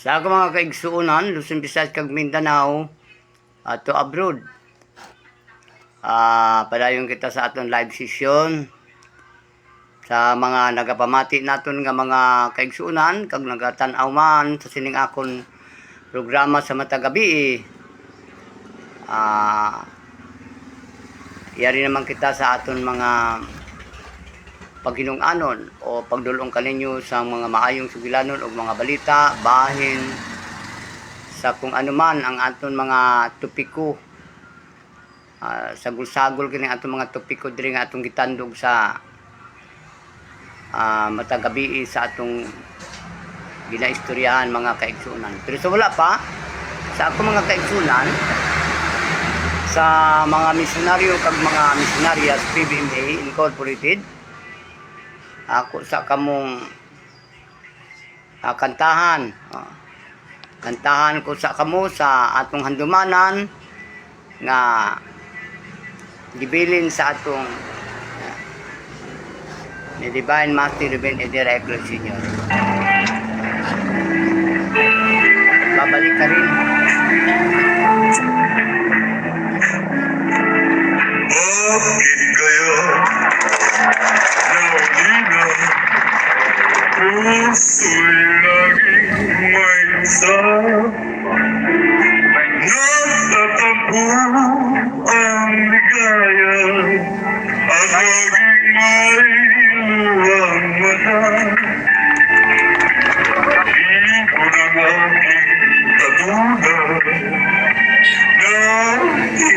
Sa ako mga kaigsuunan, Luzon, Visayas, kag Mindanao, to abroad. Padayon kita sa aton live session. Sa mga nagapamati naton nga mga kaigsuunan, kag nagatanaw man sa sining akon programa sa matagabi. Yari naman kita sa aton mga paghinung-anon o pagdulong kaninyo sa mga maayong sugilanon o mga balita, bahin sa kung ano man ang aton mga topiko, sagol-sagol kini aton mga topiko diri nga atong gitandog sa matagabi sa atong ginaistoryahan mga kaigsunan. Pero sa wala pa, sa ako mga kaigsunan, sa mga misyonaryo kag mga misyonaryas PBMA Incorporated, ako sa kamong kantahan ko sa kamo sa atong handumanan nga gibilin sa atong ni Divine Master Ruben Edera Eclos Sr. Babalik ka rin. Bakit kaya naulina puso'y laging may sarap natatampo ang ligaya at laging may luwang mata di ko ng aking katulad na hindi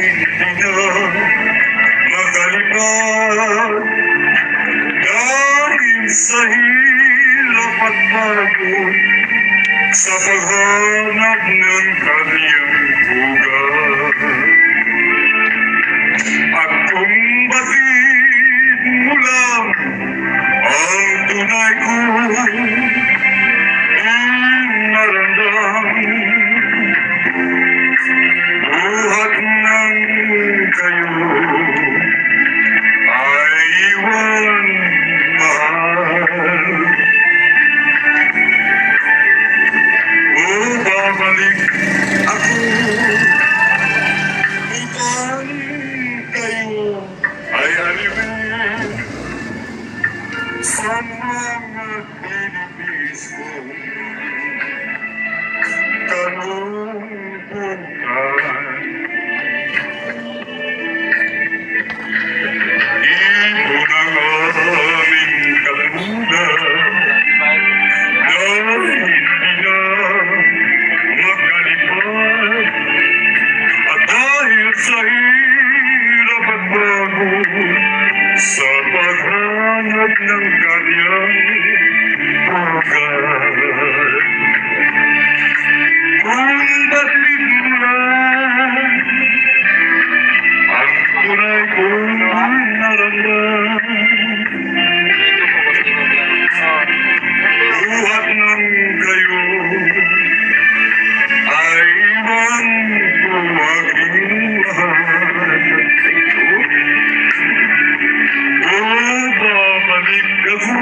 na makalipad dahil sa hirap at pagod sa paghanap ng kanyang bugat. At kung batid mo lang ang tunay kong naramdaman, buhat ng kayo ay iwan mahal. O babalik ako upang kayo ay aliwin sa mga pinipis ko kalungkutan. Ito ng aming katulad na hindi na makalipad at dahil sa hirap at pagod sa paghanap ng kanyang bugat. Kung batid mo lang ang tunay kong naramdaman, buhat ng kayo ay iwan ko aking mahal. O babalik ako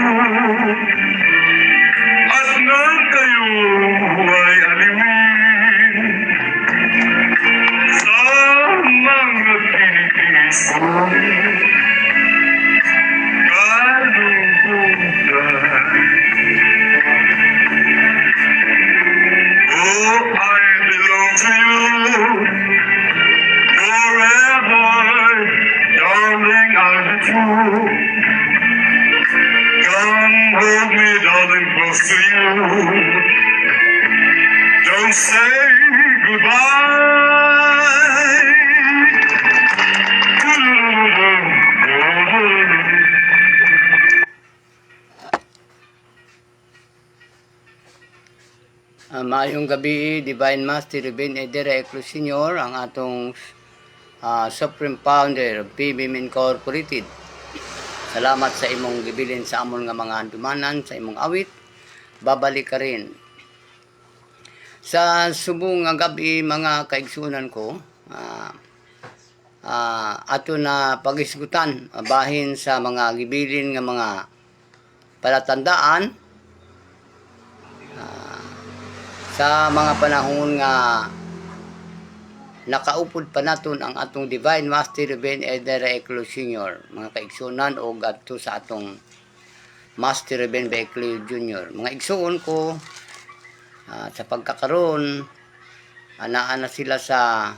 at nang kayo ay aliwin sa mga tinitiis ko kalungkutan. Oh, I belong to you forever, darling, I'll be true. Come hold me, darling, close to you. Don't say goodbye. Maayong gabi, Divine Master Ruben Edera Eclos Sr., ang atong Supreme Founder of PBM Incorporated. Salamat sa imong gibilin sa amon nga mga handumanan, sa imong awit. Babalik ka rin. Sa subong nga gabi mga kaigsunan ko, ato na pagisgutan bahin sa mga gibilin nga mga palatandaan sa mga panahon nga nakaupod pa naton ang atong Divine Master Ben Edera Eclo Sr. mga kaigsunan o adto sa atong Master Ben Eclo Jr. Mga igsuon ko sa pagkakaroon anaan na sila sa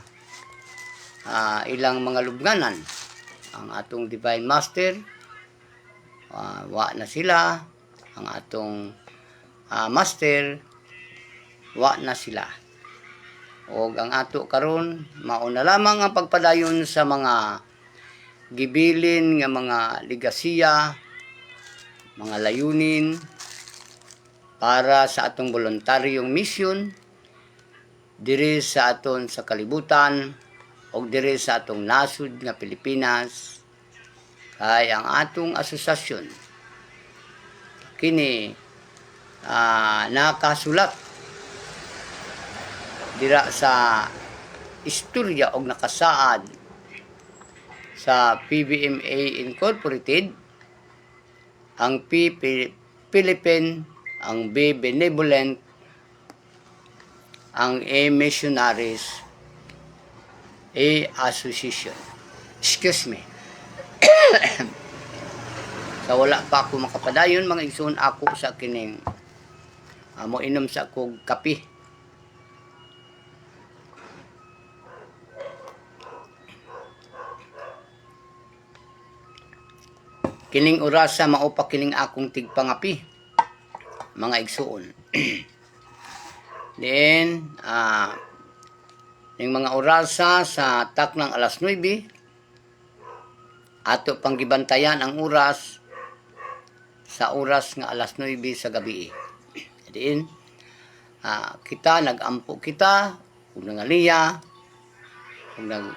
ilang mga lubnganan ang atong Divine Master wa na sila ang atong Master wa na sila o ang ato karon mauna lamang ang pagpadayon sa mga gibilin nga mga ligasiya, mga layunin para sa atong voluntaryong mission diri sa aton sa kalibutan o diri sa atong nasud nga Pilipinas. Kay ang atong asosasyon kini nakasulat dira sa istorya og nakasaad sa PBMA Incorporated, ang P Philippine, ang B Benevolent, ang A Missionaries, A Association. Excuse me. Sa wala pa ako makapadayon mga igsoon ako sa kining mo inom sa akong kape. Kining orasa mao pa kining akong tigpangapi mga igsuon. Then ning mga orasa sa taknang alas 9 ato pang gibantayan ang oras sa oras nga alas 9 sa gabi. Diin kita nagampo kita ug nangaliya ug nag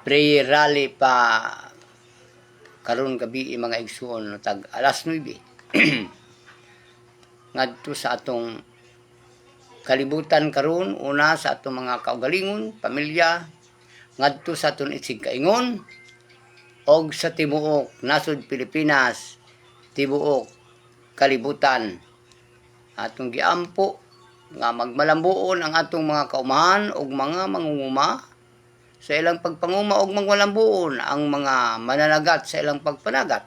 prayer rally pa karon gabi mga igsuon tag alas 9 ngadto sa atong kalibutan karon una sa atong mga kaugalingon pamilya ngadto sa atong isig kaingon og sa tibuok nasud Pilipinas tibuok kalibutan atong giampo nga magmalambuon ang atong mga kaumahan og mga mangunguma sa ilang pagpanguma og magmalambuon ang mga mananagat sa ilang pagpanagat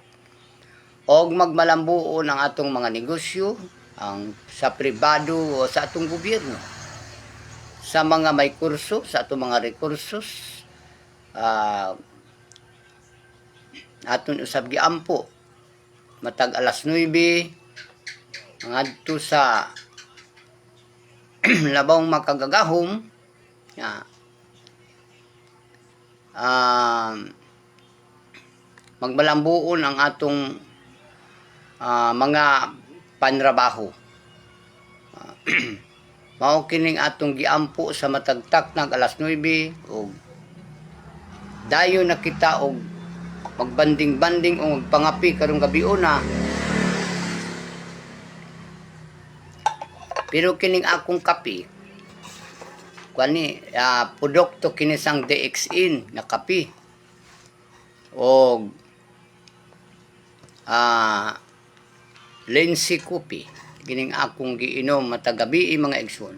og magmalambuon ang atong mga negosyo ang sa pribado o sa atong gobyerno sa mga may kurso sa atong mga rekursos aton usab giampo matag alas 9 ngadto sa labawng makagagahom magmalambuon ang atong mga panrabaho. Mao kining atong giampo sa matagtak ng alas 9 ug dayon na kita og magbanding-banding o magpangapi karong gabi na. Pero kining akong kapi kwani produkto kini sang DXN na kapi og Lindsay Coffee kining akong giinom matag gabi mga igsoon.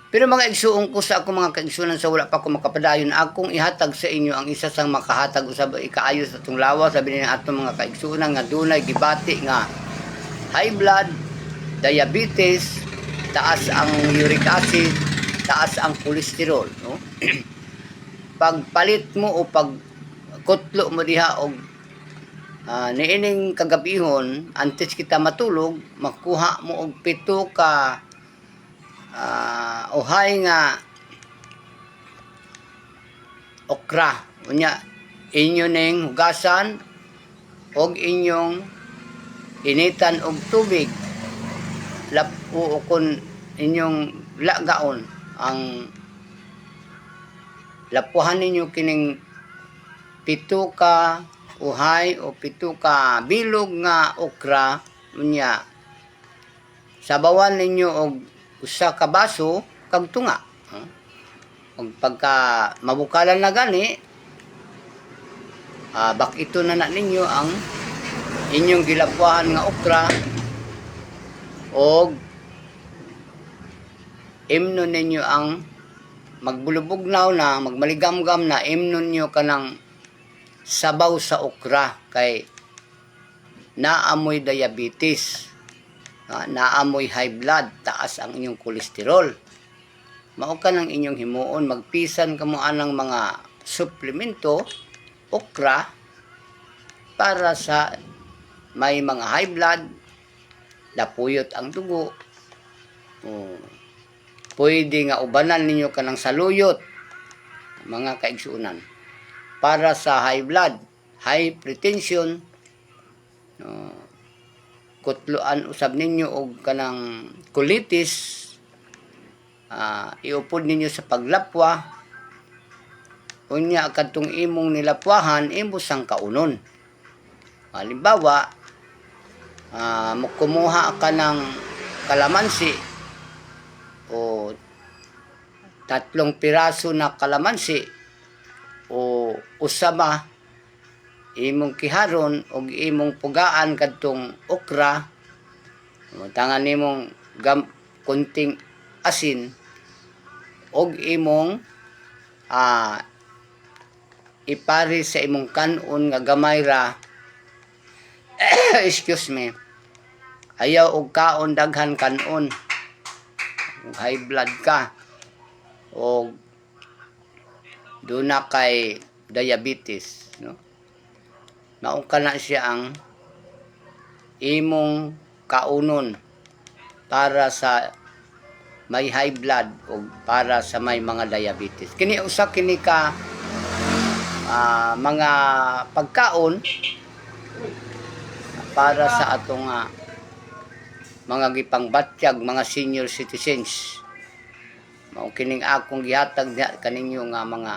Pero mga igsoon ko sa akong mga kaigsuonan sa wala pa ko makapadayon akong ihatag sa inyo ang isa sang makahatag usab ikaayo sa atong lawas sabi ni atong mga kaigsuonan nga dunay gibati nga high blood, diabetes, taas ang uric acid, taas ang kolesterol, no? Pagpalit mo o pagkutlo mo diha og niining kagabihon antes kita matulog makuha mo og 7 ka uhay nga okra unya inyo ning hugasan og inyong initan og tubig lapo kun inyong lagaon ang lapuhan ninyo kining 7 ka uhay o 7 ka bilog nga okra unya sabawan ninyo og usa ka baso kag tunga ug pagka mabukalan na gani bakito na ninyo ang inyong gilapuhan nga okra og imnon ninyo ang magbulubugnaw na, magmaligamgam na, imnon nyo kanang sabaw sa okra kay naamoy diabetes, naamoy high blood, taas ang inyong kolesterol. Mao ka ng inyong himuon, magpisan ka mo anang mga suplemento, okra, para sa may mga high blood, napuyot ang dugo. Pwede nga ubanan ninyo ka ng saluyot, mga kaigsuunan. Para sa high blood, hypertension, kutluan usab ninyo og kanang colitis, iupod ninyo sa paglapwa, unya kadtong imong nilapwahan, imo sang kaunon. Halimbawa, kumuha ka ng kalamansi, o 3 piraso na kalamansi, o usama imong kiharon o imong pugaan kadtong okra, tangan nimong kunting asin, og imong ipari sa imong kanon nga gamay ra. Excuse me, ayaw og kaon daghan kanon, high blood ka o duna kay diabetes, no? Mao ka na siya ang imong kaunon para sa may high blood o para sa may mga diabetes. Kini usa kini ka mga pagkaon para sa atong mga gipangbatyag, mga senior citizens. Mao kining akong gihatag kaninyo nga mga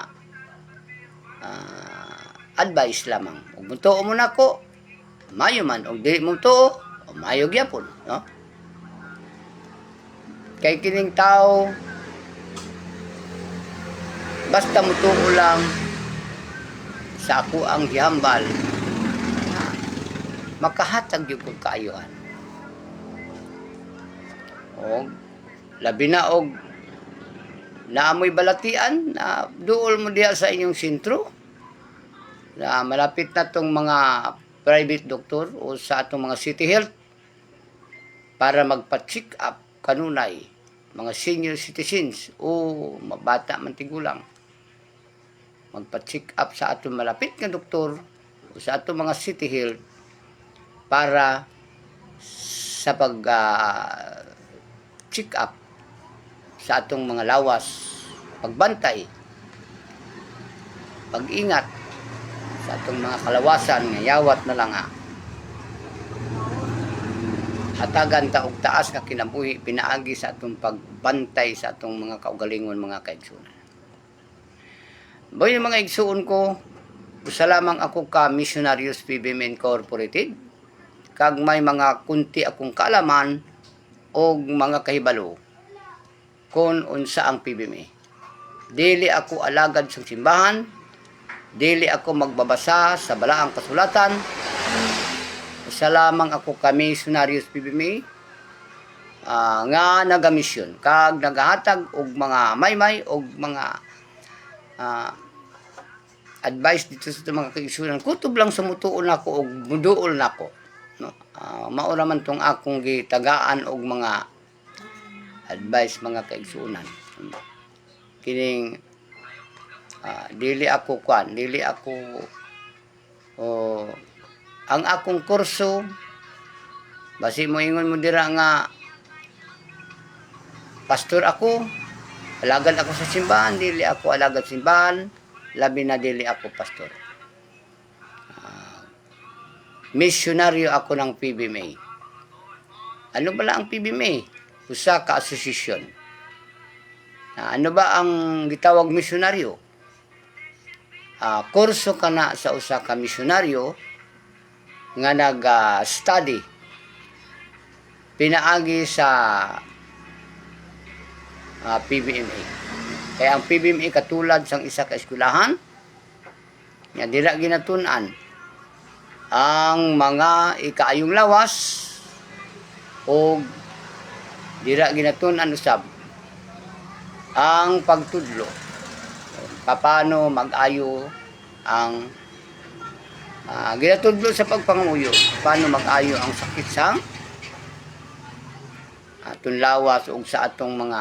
advice lamang. Ug mutuo mo nako, mayo man. Ug dili mo tuo, mayo gyapon, no? Kay kining tao, basta mutuo lang sa ako ang gihambal, makahatag yung kong kaayuhan. O, labi na og naamoy balatian, na duol mo diya sa inyong sentro, na malapit na tong mga private doctor o sa atong mga city health para magpa-check up kanunay mga senior citizens o mabata man tigulang. Magpa-check up sa atong malapit nga doktor o sa atong mga city health para sa pag check up sa atong mga lawas, pagbantay, pag-ingat sa atong mga kalawasan nga yawat na lang hatagan ta og taas nga kinabuhi pinaagi sa atong pagbantay sa atong mga kaugalingon, mga kaigsuonan. Boy mga igsuon ko, usa lamang ako ka Missionaries PBM Incorporated, kag may mga kunti akong kaalaman o mga kahibalo kung unsa ang PBMA. Dili ako alagad sa simbahan, dili ako magbabasa sa balaang kasulatan. Isa lamang ako ka Missionaries PBMA nga nagamisyon kag nagahatag og mga maymay og mga advice dito sa mga kaigsuonan. Kutob lang sa mutuon ako og muduol nako, no? Maura man tong akong gitagaan og mga advice, mga kaigsuonan. Kining dili ako ang akong kurso, basi mo ingon mo dira nga pastor ako, alagad ako sa simbahan, dili ako alagad simbahan, labi na dili ako pastor. Misyonaryo ako ng PBMA. Ano ba ang PBMA? Usa ka asosasyon. Ano ba ang gitawag misyonaryo? Kurso ka na sa usa ka misyonaryo nga nag-study pinaagi sa PBMA. Kaya ang PBMA katulad sang isa ka eskwelahan nga dira ginatun-an ang mga ikaayong lawas o dira ginatun-an usab ang pagtudlo. Paano mag-ayo ang ginatudlo sa pagpanguyo. Paano mag-ayo ang sakit sa atong lawas ug sa atong mga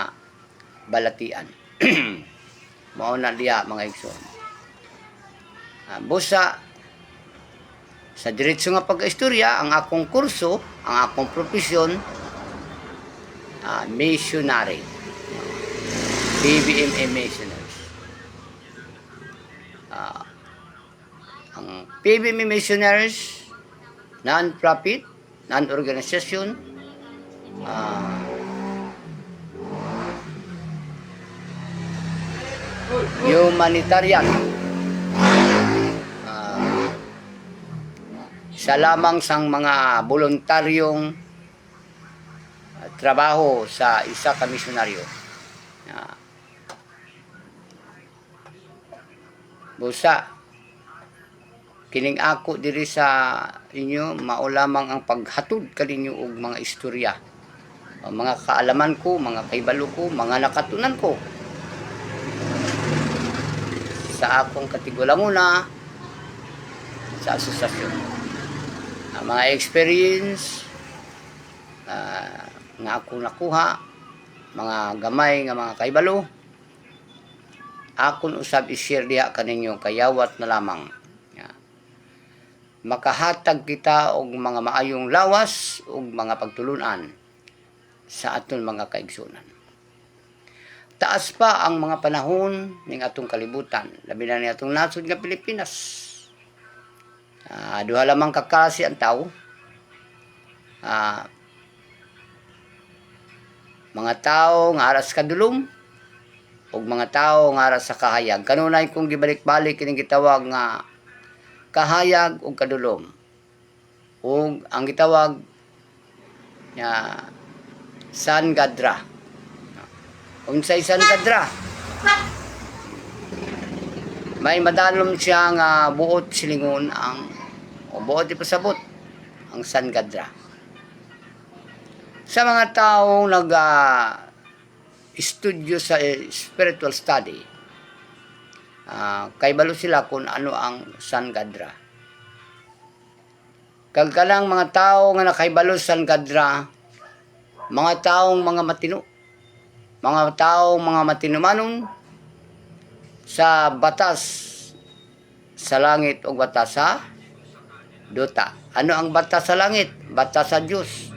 balatian. Mao na diya mga igsoon. Busa sa diretso nga pag-istorya, ang akong kurso, ang akong profesyon, missionary. PBMA missionaries. Ang PBMA missionaries, non-profit, non-organization, humanitarian. Sa lamang sang mga voluntaryong trabaho sa isa ka misyonaryo. Busa kining ako diri sa inyo mao lamang ang paghatod kaninyo og mga istorya, mga kaalaman ko, mga kaibalo ko, mga nakatunan ko sa akong katigulanguna sa asosasyon. Mga experience nga ako nakuha, mga gamay nga mga kaibalo, akon usab i-share diha kaninyo kayawat na lamang. Makahatag kita og mga maayong lawas og mga pagtulunan sa aton mga kaigsunan. Taas pa ang mga panahon ning atong kalibutan, labi na ni atong nasod nga Pilipinas. Duha lamang kaklase ang tao. Mga tao nga aras kadulom ug mga tao nga aras sa kahayag. Kanunay kung gibalik-balik kining gitawag nga kahayag ug kadulom. Ug ang gitawag nga Sangadra. Unsay Sangadra? May madalom siya nga buot silingon o buot ipasabot ang Sangadra. Sa mga taong nag-studio sa spiritual study, kaibalo sila kung ano ang Sangadra. Kagkalang mga tao nga nakaibalo sa Sangadra, mga taong mga matino, mga taong mga matinumanon sa batas sa langit o batas sa duta. Ano ang batas sa langit? Batas sa Diyos.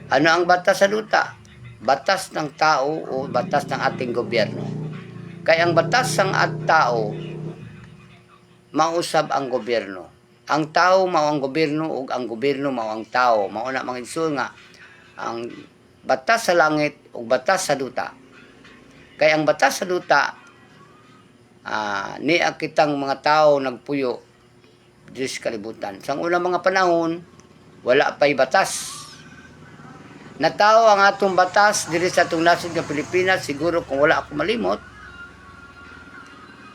Ano ang batas sa duta? Batas ng tao o batas ng ating gobyerno. Kaya ang batas ng tao, mausab ang gobyerno. Ang tao mao ang gobyerno o ang gobyerno mao ang tao. Mao na mga isul nga ang batas sa langit o batas sa duta. Kaya ang batas sa duta, niya kitang mga tao nagpuyo Diyos kalibutan. Sa unang mga panahon, wala pa'y batas. Natao ang atong batas diri sa atong nasod nga Pilipinas, siguro kung wala ako malimot,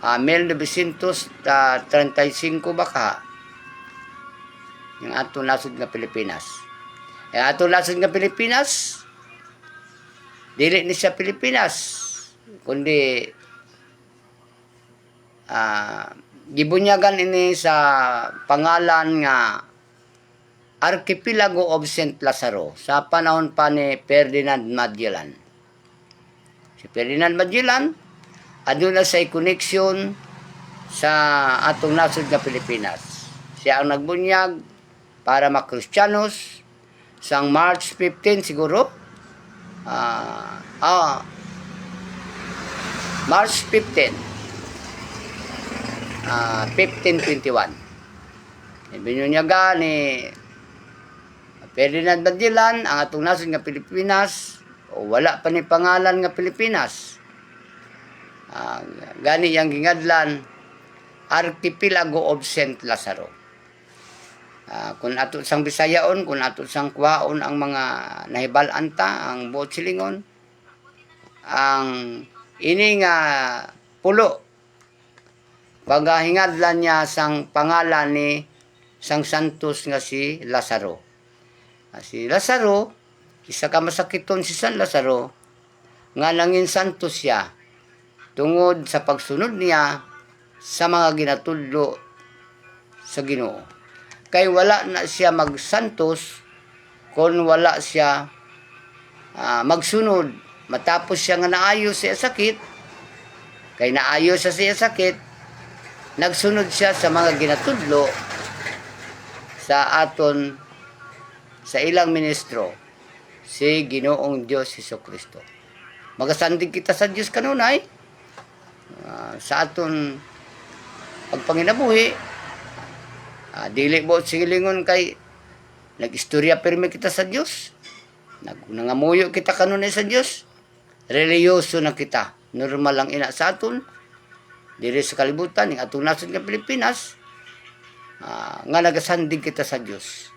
1935 baka yung atong nasod nga Pilipinas. Yung atong nasod nga Pilipinas, dili ni sa Pilipinas, kundi gibunyagan ini sa pangalan nga Archipelago of St. Lazaro sa panahon pa ni Ferdinand Magellan. Si Ferdinand Magellan aduna say connection sa atong nasod nga Pilipinas. Siya ang nagbunyag para makristiyanos sang March 15 siguro. March 15. 1521. Ibinunyaga ni Ferdinand Magellan ang atong nasod nga Pilipinas o wala pa ni pangalan nga Pilipinas. Gani yang gingadlan Archipelago of St. Lazaro. Kung ato sang Bisayaon, kung ato sang kwaon ang mga nahibal-an ta, ang buot silingon, ang ini nga pulo pagahingadlan niya sang pangalan ni sang Santos nga si Lazaro. Si Lazaro, isa ka masakiton si San Lazaro, nga nangin santo siya tungod sa pagsunod niya sa mga ginatudlo sa Ginoo. Kay wala na siya magsantos kung wala siya magsunod. Matapos siya nga naayo siya sakit, kay naayo siya sakit, nagsunod siya sa mga ginatudlo sa aton sa ilang ministro, si Ginoong Diyos Jesucristo. Magasandig kita sa Diyos kanunay, sa aton pagpanginabuhi, dili mo silingon kay nag-istorya pirmi kita sa Diyos, nangamuyo kita kanunay sa Diyos, reliyoso na kita, normal lang ina sa aton, dili sa kalibutan, ng atong nasod ng Pilipinas, nga nagasandig kita sa Diyos.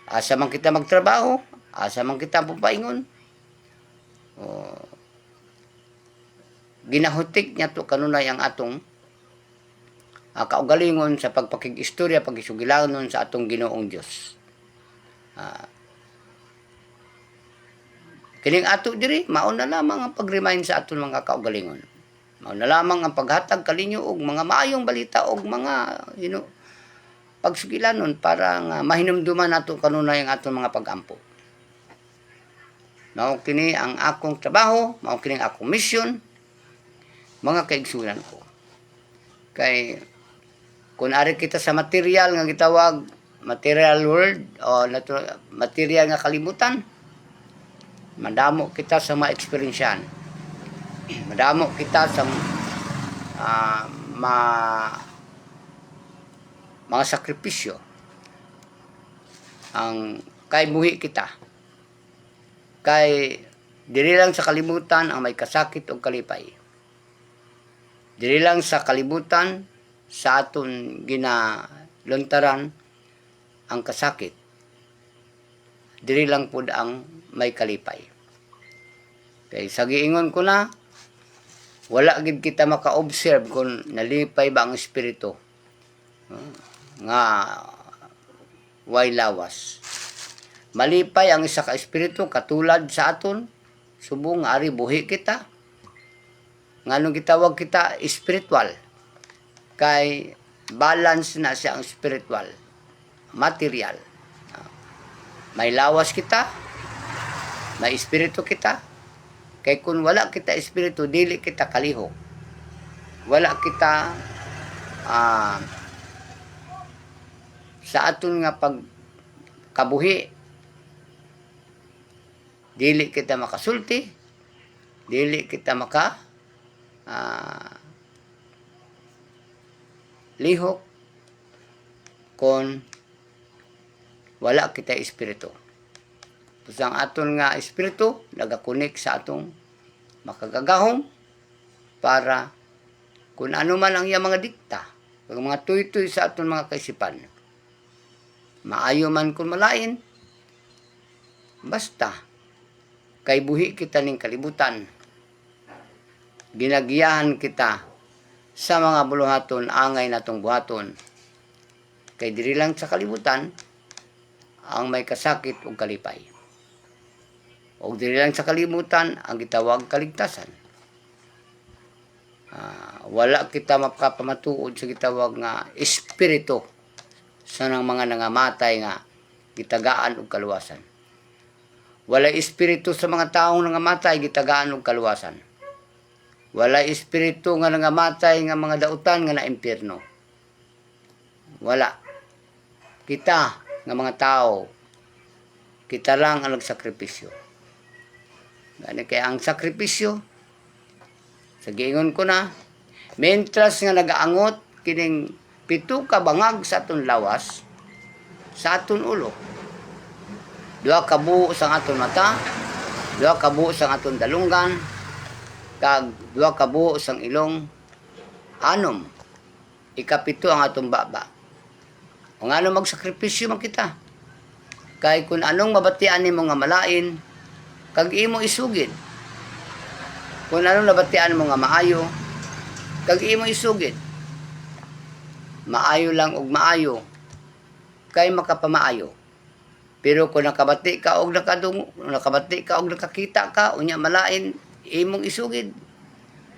Asa man kita magtrabaho, asa man kita pupaingon, ginahutik niya to kanunay ang atong kaugalingon sa pagpakig-istorya, pagisugilanon sa atong Ginoong Diyos. Kining ato diri, mao na lamang ang pag-remind sa aton mga kaugalingon. Mao na lamang ang paghatag kaninyo og mga maayong balita og mga pagsugilanon para nga mahinumduman nato kanunay ang aton mga pag-ampo. Mao kini ang akong trabaho, mao kini ang akong mission, mga kaigsunan ko. Kay kung ari kita sa material nga gitawag material world o material nga kalibutan, madamo kita sa ma-experiensyan. Madamo kita sa mga sakripisyo ang kay buhi kita. Kay diri lang sa kalibutan ang may kasakit o kalipay. Diri lang sa kalibutan sa aton ginaluntaran ang kasakit. Diri lang pud ang may kalipay. Kay sa giingon ko na, wala gid kita maka-observe kung nalipay ba ang espiritu nga way lawas. Malipay ang isa ka espiritu katulad sa aton subong nga ari buhi kita. Nganong gitawag kita spiritual. Kay balance na siya ang spiritual, material. May lawas kita, may espiritu kita. Kay kung wala kita espiritu, dili kita kalihok. Wala kita sa aton nga pagkabuhi, dili kita makasulti, dili kita lihok kung wala kita espiritu. Tapos ang aton nga espiritu nagakunik sa atong makagagahom para kung ano man ang iyang mga dikta, ang mga tuy-tuy sa aton mga kaisipan, maayo man kung malain, basta kay buhi kita ning kalibutan, ginagiyahan kita sa mga buluhaton, angay natong buhaton. Kay diri lang sa kalibutan ang may kasakit o kalipay. O diri lang sa kalibutan ang gitawag kaligtasan. Wala kita makapamatuod sa gitawag nga espiritu sa nang mga nangamatay nga gitagaan og kaluwasan. Wala espiritu sa mga taong nangamatay gitagaan og kaluwasan. Wala espiritu nga nangamatay nga mga dautan nga na impyerno. Wala. Kita nga mga tao, kita lang ang nagsakripisyo. Gani kaya ang sakripisyo, sa giingon ko na, mentras nga nagaangot kining 7 ka bangag sa aton lawas, sa aton ulo. 2 ka buo sa aton mata, 2 ka buo sa aton dalunggan, kag 2 ka buo sang ilong, 6, 7 ang atong baba. Kung ano magsakripisyo man kita. Kay kung anong mabatian nimo nga malain, kag imo isugid. Kung anong nabatian mo nga maayo, kag imo isugid. Maayo lang og maayo, kay makapamaayo. Pero kung nakabati ka og nakadungo, nakabati ka og nakakita ka, unya malain, imong isugid.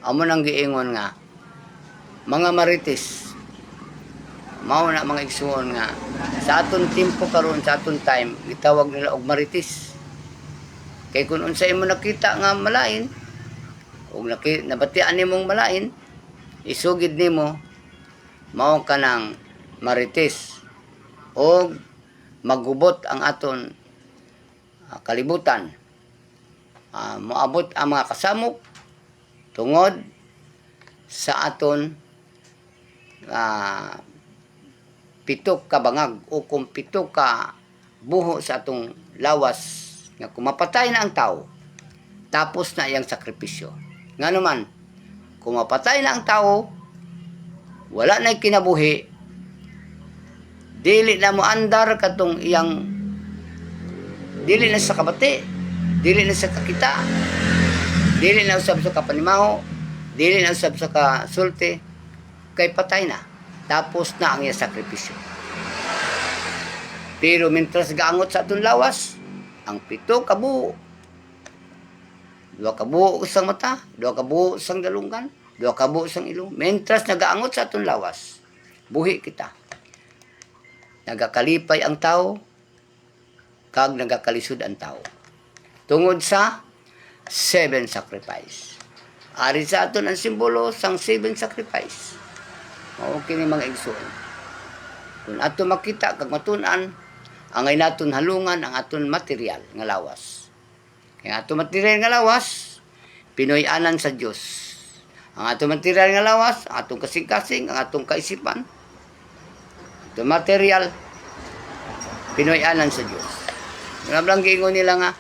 Amo nang giingon nga mga marites, mao na mga igsuon nga sa aton tiempo karon, sa aton time gitawag nila og marites. Kay kun unsay imo nakita nga malain ug nabatian nimong malain, isugid nimo, mao ka ng marites o magubot ang aton kalibutan. Moabot ang mga kasamok tungod sa aton pitok ka bangag o kung pitok ka buho sa atong lawas nga kumapatay na ang tao, tapos na iyang sakripisyo. Nga naman, kung mapatay na ang tao, wala na kinabuhi, dili na mo andar katong iyang, dili na sa kabati, dili na sa kakita, dili na usab sa kapanimaho, dili na usab sa kasulti, kay patay na. Tapos na ang iyang sakripisyo. Pero mientras gaangot sa atong lawas, ang pito kabuo, 2 kabuo usang mata, 2 kabuo usang dalunggan, 2 kabuo usang ilong, mientras nagaangot sa atong lawas, buhi kita. Nagakalipay ang tao, kag nagakalisod ang tao. Tungod sa 7 sacrifice. Ari sa aton ang simbolo sang 7 sacrifice. Mao kini mga igsoon. Kung ato makita kag matun-an, angay naton halungan ang aton material nga lawas. Kaya ato material nga lawas, Pinoy-anan sa Dios. Ang ato material nga lawas, ang atong kasing-kasing, ang atong kaisipan, atong material, Pinoy-anan sa Dios. Ngablang giingon nila nga,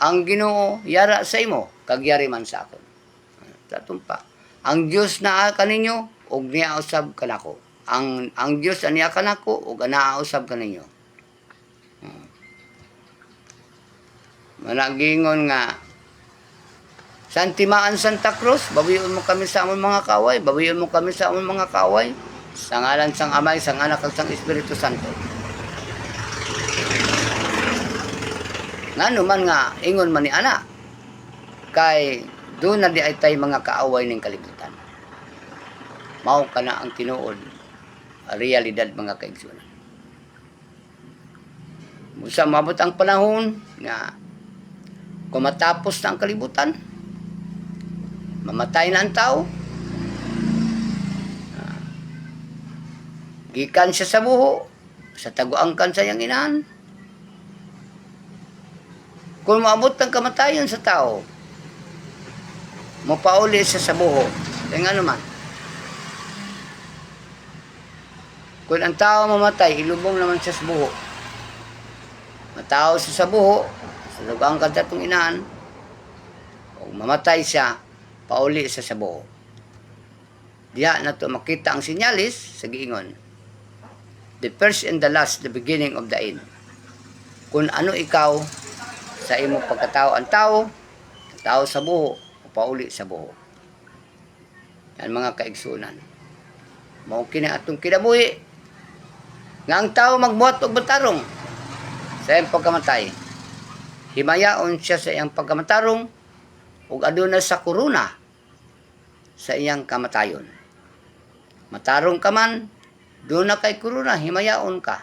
ang Ginoo yara sa imo, kag yari man sa akon. Tatumpa. Ang Dios naa kaninyo, ug niya usab kanako. Ang Dios aniya kanako, ug anaa usab kaninyo. Managingon nga, Santimaan Santa Cruz, bawion mo kami sa among mga kaway, bawion mo kami sa among mga kaway, sa ngalan sang Amay, sang Anak, kag sang Espiritu Santo. Ngano man nga, ingon man ni ana, kay doon na di ay tay mga kaaway ng kalibutan. Mao ka na ang tinuod, realidad mga kaigsunan. Musa mabot ang panahon nga kung matapos na ang kalibutan, mamatay na ang tao, gikan siya sa buho, sa taguangkan sa iyang inahan. Kung maabot ang kamatayon sa tao, mapauli siya sa buho. Kaya nga naman, kung ang tao mamatay, ilubong naman siya sa buho. Matao siya sa buho, sa taguangkan sa itong inahan, o mamatay siya, pauli siya sa buho. Diya na to makita ang sinyalis sa giingon. The first and the last, the beginning of the end. Kung ano ikaw, sa imo pagkatao ang tao sa buho, o pauli sa buho. Yan mga kaigsunan. Mao kini atong kinabuhi. Nga ang tao magbuhat og batarong sa iyang pagkamatay. Himayaon siya sa iyang pagkamatarong ug aduna sa korona sa iyang kamatayon. Matarong ka man, doon na kay korona, himayaon ka.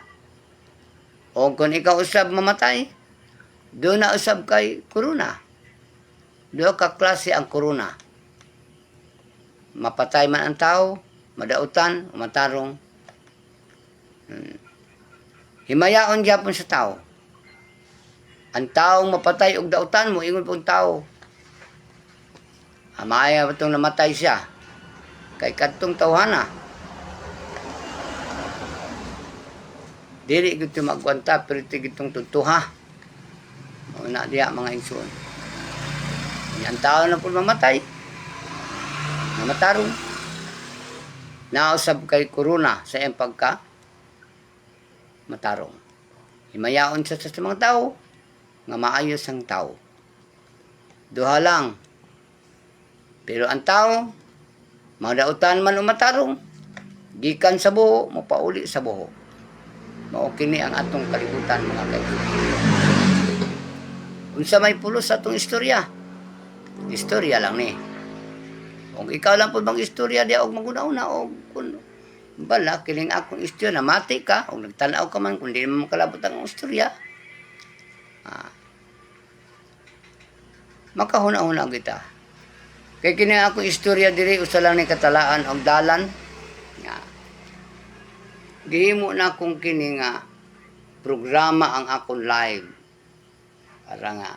O kung ikaw usab mamatay, doon na usab kay korona. Doon ka klase ang korona. Mapatay man ang tao, madautan, matarong. Himayaon gyapon sa tao. Ang taong mapatay og dautan mo, ingon pong tao. Amaya ba itong namatay siya? Kay kadtong tawhana. Dili gito magwanta, pero ito gitong tutuha. Na diya mga igsoon. Ang tao na po mamatay, namatarong, nausab kay korona sa iyang pagka matarong. Himayaon siya sa mga tao, nga maayos ang tao. Duha lang. Pero ang tao, madautan man o matarong, gikan sa buho, mapauli sa buho. Mao kini ang atong kalibutan mga kaibigan. Unsa may pulos sa atong istorya, Istorya lang ni. Kung ikaw lang po bang istorya di og maguna-una o kun bala kining akong istorya na mati ka o nagtanaw ka man kung di mo kalabot ang istorya. Makahuna-huna kita. Kay kini akong istorya diri usa lang ni katalaan og dalan. Nga. Gihimo na kung kini nga programa ang akong live para nga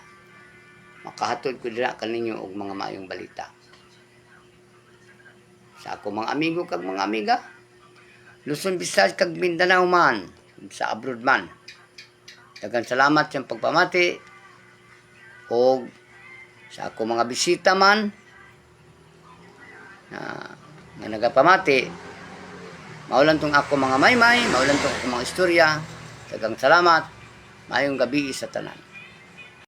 makahatod ko dira kaninyo og mga maayong balita. Sa ako mga amigo kag mga amiga, Luzon, Visayas kag Mindanao man, sa abroad man. Daghang salamat sa pagpamati o sa ako mga bisita man na nagapamati. Maulan tong ako mga maymay, maulan tong ako mga istorya. Daghang salamat. Mayong gabi sa tanan.